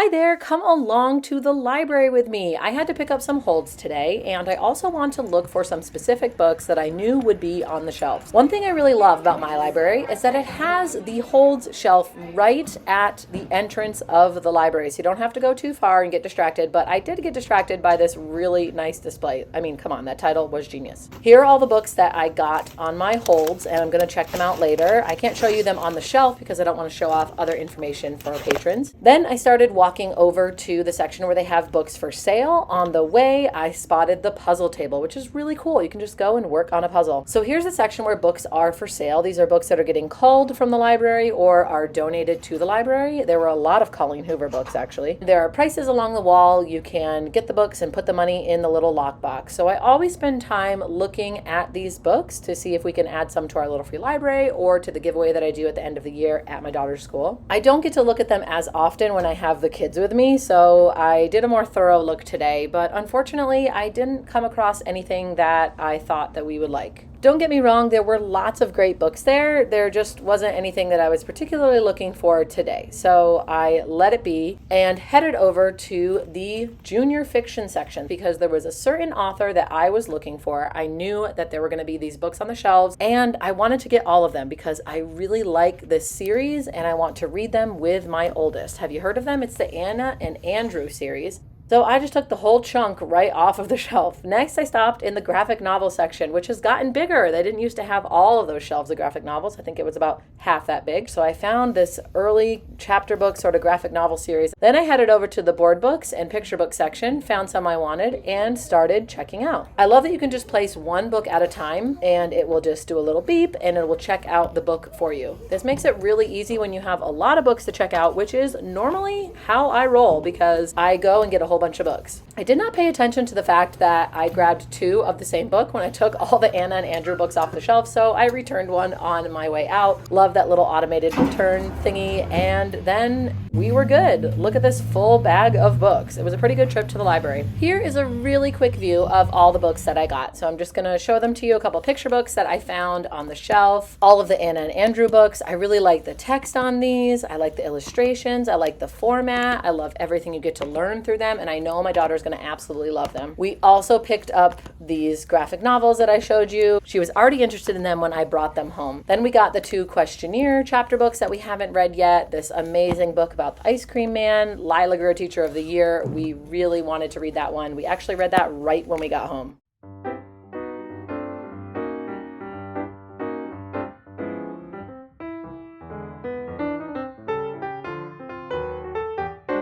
Hi there, come along to the library with me. I had to pick up some holds today, and I also want to look for some specific books that I knew would be on the shelves. One thing I really love about my library is that it has the holds shelf right at the entrance of the library, so you don't have to go too far and get distracted, but I did get distracted by this really nice display. I mean, come on, that title was genius. Here are all the books that I got on my holds, and I'm going to check them out later. I can't show you them on the shelf because I don't want to show off other information for our patrons. Then I started walking over to the section where they have books for sale. On the way, I spotted the puzzle table, which is really cool. You can just go and work on a puzzle. So here's a section where books are for sale. These are books that are getting culled from the library or are donated to the library. There were a lot of Colleen Hoover books, actually. There are prices along the wall. You can get the books and put the money in the little lockbox. So I always spend time looking at these books to see if we can add some to our little free library or to the giveaway that I do at the end of the year at my daughter's school. I don't get to look at them as often when I have the kids with me, so I did a more thorough look today, but unfortunately I didn't come across anything that I thought that we would like. Don't get me wrong, there were lots of great books there. There just wasn't anything that I was particularly looking for today. So I let it be and headed over to the junior fiction section because there was a certain author that I was looking for. I knew that there were going to be these books on the shelves and I wanted to get all of them because I really like this series and I want to read them with my oldest. Have you heard of them? It's the Anna and Andrew series. So I just took the whole chunk right off of the shelf. Next, I stopped in the graphic novel section, which has gotten bigger. They didn't used to have all of those shelves of graphic novels. I think it was about half that big. So I found this early chapter book sort of graphic novel series. Then I headed over to the board books and picture book section, found some I wanted, and started checking out. I love that you can just place one book at a time, and it will just do a little beep, and it will check out the book for you. This makes it really easy when you have a lot of books to check out, which is normally how I roll because I go and get a whole bunch of books. I did not pay attention to the fact that I grabbed two of the same book when I took all the Anna and Andrew books off the shelf, so I returned one on my way out. Love that little automated return thingy, and then we were good. Look at this full bag of books. It was a pretty good trip to the library. Here is a really quick view of all the books that I got. So I'm just going to show them to you, a couple picture books that I found on the shelf, all of the Anna and Andrew books. I really like the text on these. I like the illustrations. I like the format. I love everything you get to learn through them, and I know my daughter's going to absolutely love them. We also picked up these graphic novels that I showed you. She was already interested in them when I brought them home. Then we got the two questionnaire chapter books that we haven't read yet. This amazing book about the ice cream man, Lila Greer Teacher of the Year. We really wanted to read that one. We actually read that right when we got home.